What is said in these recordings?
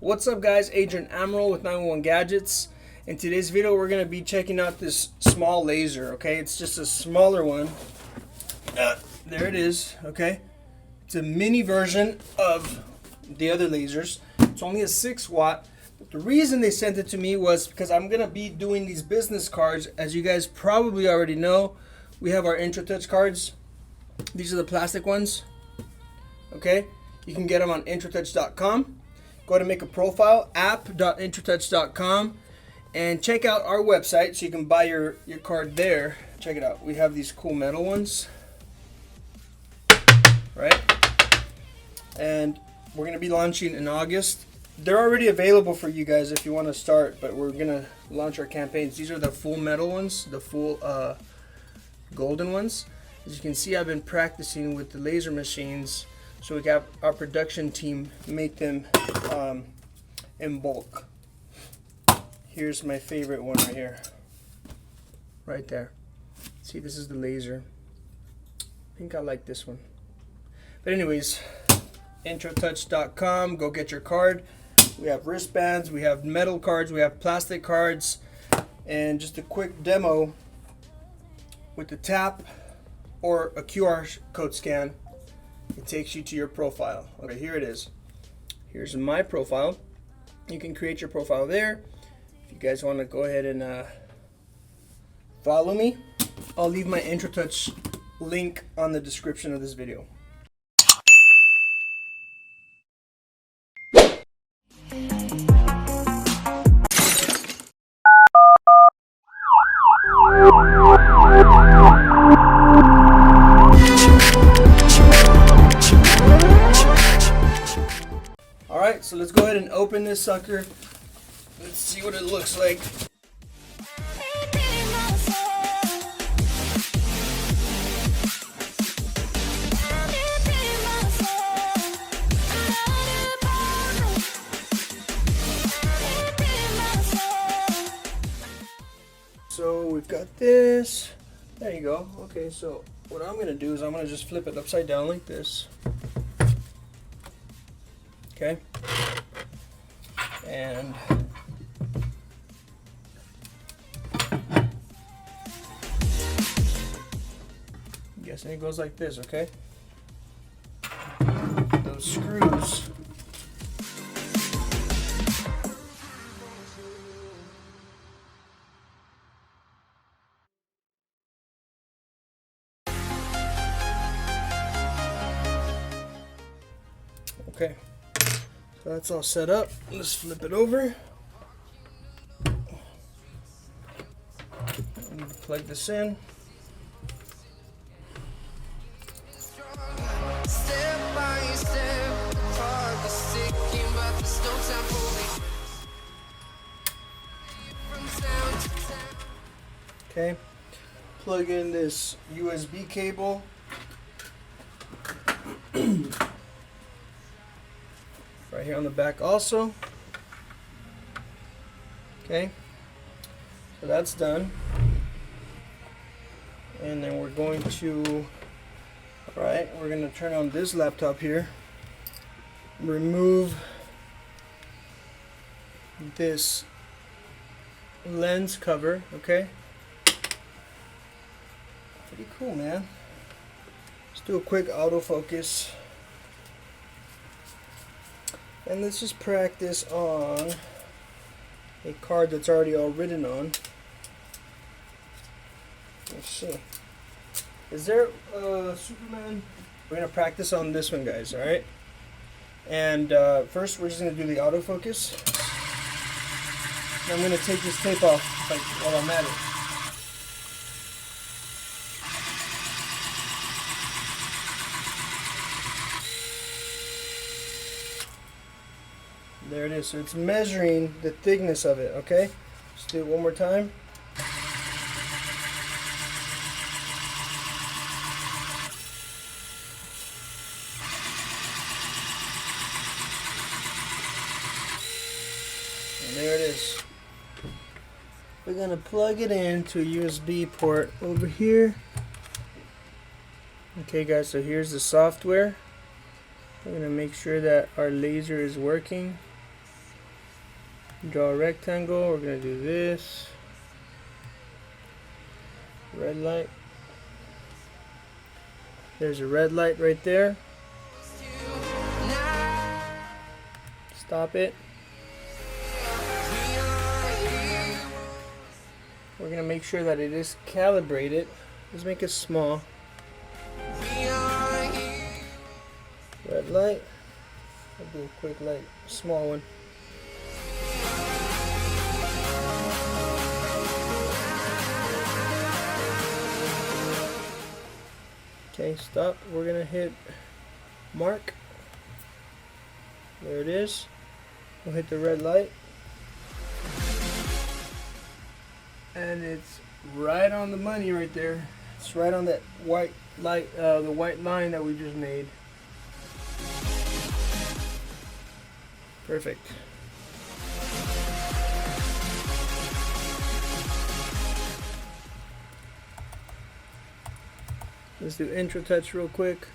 What's up guys, Adrian Amaral with 911 Gadgets. In today's video we're going to be checking out this small laser, okay? It's just a smaller one. There it is, okay? It's a mini version of the other lasers. It's only a 6 watt. But the reason they sent it to me was because I'm going to be doing these business cards. As you guys probably already know, we have our IntroTouch cards. These are the plastic ones, okay? You can get them on IntroTouch.com. Go to make a profile, app.introtouch.com, and check out our website so you can buy your card there. Check it out. We have these cool metal ones, right? And we're going to be launching in August. They're already available for you guys if you want to start, but we're going to launch our campaigns. These are the full metal ones, the full golden ones. As you can see, I've been practicing with the laser machines, so we got our production team make them in bulk. Here's my favorite one right here, right there. See, this is the laser. I think I like this one. But anyways, IntroTouch.com, go get your card. We have wristbands, we have metal cards, we have plastic cards, and just a quick demo with the tap or a QR code scan. It takes you to your profile. Okay, here it is. Here's my profile. You can create your profile there. If you guys want to go ahead and follow me, I'll leave my IntroTouch link on the description of this video. Alright, so let's go ahead and open this sucker. Let's see what it looks like. So we've got this. There you go. Okay, so what I'm going to do is I'm going to just flip it upside down like this. Okay, and I'm guessing it goes like this, okay? Those screws. Okay. So that's all set up. Let's flip it over. I need to plug this in. Okay. Plug in this USB cable. Right here on the back also. Okay, so that's done. And then we're going to, alright, we're going to turn on this laptop here. Remove this lens cover, okay? Pretty cool, man. Let's do a quick autofocus. And let's just practice on a card that's already all written on. Let's see. Is there Superman? We're going to practice on this one, guys, alright? And first we're just going to do the autofocus. And I'm going to take this tape off like, while I'm at it. There it is. So it's measuring the thickness of it, okay? Let's do it one more time. And there it is. We're going to plug it into a USB port over here. Okay guys, so here's the software. We're going to make sure that our laser is working. Draw a rectangle. We're gonna do this. Red light. There's a red light right there. Stop it. We're gonna make sure that it is calibrated. Let's make it small. Red light. I'll do a quick light, small one. Okay, stop. We're gonna hit mark. There it is. We'll hit the red light. And it's right on the money right there. It's right on that white light, the white line that we just made. Perfect. Let's do IntroTouch real quick.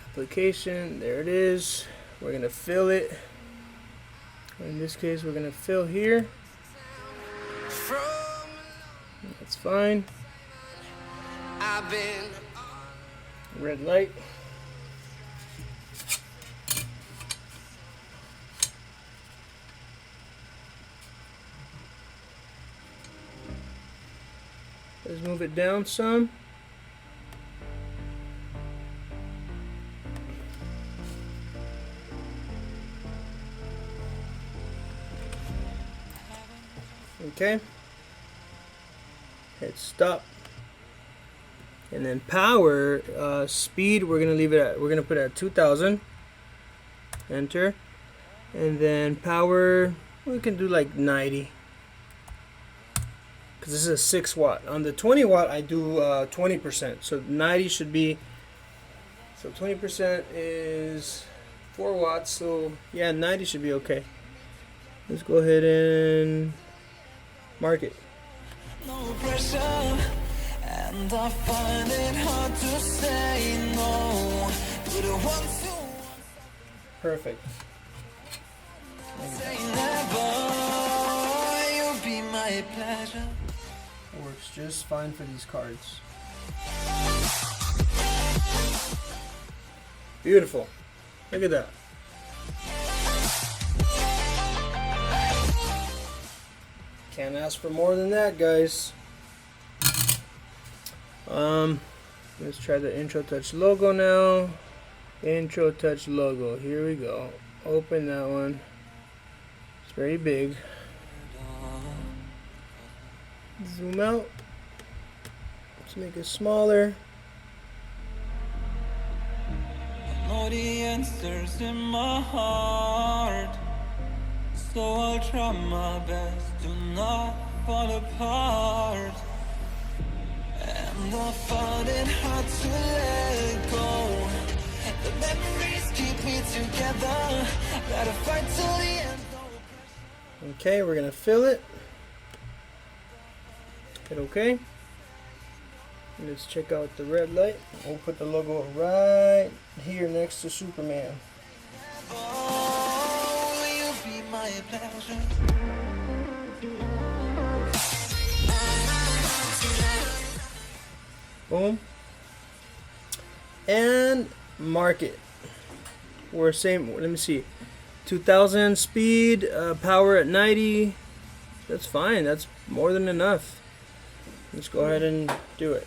Application, there it is. We're gonna fill it. In this case, we're gonna fill here. That's fine. Red light. Let's move it down some. Okay. Hit stop. And then power, speed, we're gonna leave it at, we're gonna put it at 2000. Enter. And then power, we can do like 90. Because this is a 6 watt. On the 20 watt, I do 20%. So 90 should be, so 20% is 4 watts. So yeah, 90 should be okay. Let's go ahead and mark it. No pressure, and I find it hard to say no to the ones who perfect. Say never, you'll be my pleasure. Works just fine for these cards. Beautiful. Look at that. Can't ask for more than that, guys. Let's try the IntroTouch logo now. IntroTouch logo. Here we go. Open that one. It's very big. Zoom out. Let's make it smaller. I know the answers in my heart, so I'll try my best to not fall apart. And I find it hard to let go. The memories keep me together. Gotta fight till the end. Okay, we're gonna fill it. Hit OK. Let's check out the red light. We'll put the logo right here next to Superman. Oh, you'll be my pleasure. Boom. And mark it. We're same. Let me see. 2000 speed, power at 90. That's fine. That's more than enough. Let's go ahead and do it.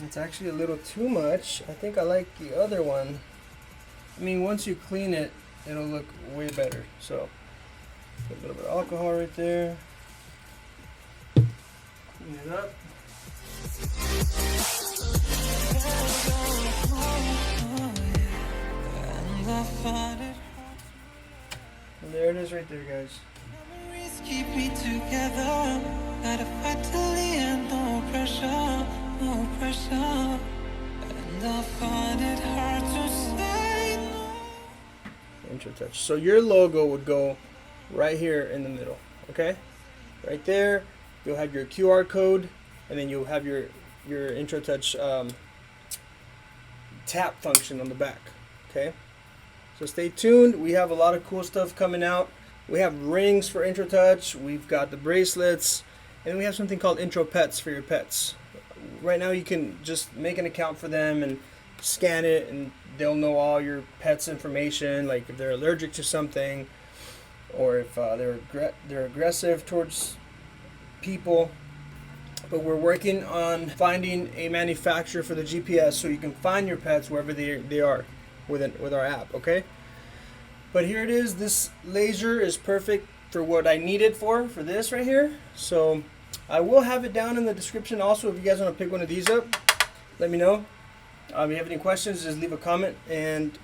It's actually a little too much. I think I like the other one. I mean, once you clean it, it'll look way better. So, put a little bit of alcohol right there. Clean it up. And there it is right there, guys. Memories keep me together. Gotta fight till the end, no pressure, no pressure. And I find it hard to say no. IntroTouch. So your logo would go right here in the middle, okay? Right there, you'll have your QR code, and then you'll have your your IntroTouch tap function on the back. Okay, so stay tuned. We have a lot of cool stuff coming out. We have rings for IntroTouch. We've got the bracelets, and we have something called Intro Pets for your pets. Right now, you can just make an account for them and scan it, and they'll know all your pet's information, like if they're allergic to something, or if they're aggressive towards people. But we're working on finding a manufacturer for the GPS so you can find your pets wherever they are with our app, okay? But here it is. This laser is perfect for what I need it for this right here. So I will have it down in the description also. If you guys want to pick one of these up, let me know. If you have any questions, just leave a comment. And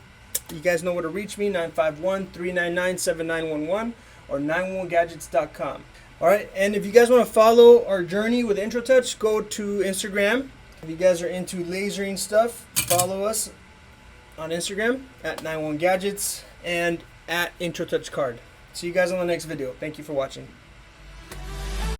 you guys know where to reach me, 951-399-7911 or 911gadgets.com. All right, and if you guys want to follow our journey with IntroTouch, go to Instagram. If you guys are into lasering stuff, follow us on Instagram at 911gadgets and at IntroTouch card. See you guys on the next video. Thank you for watching.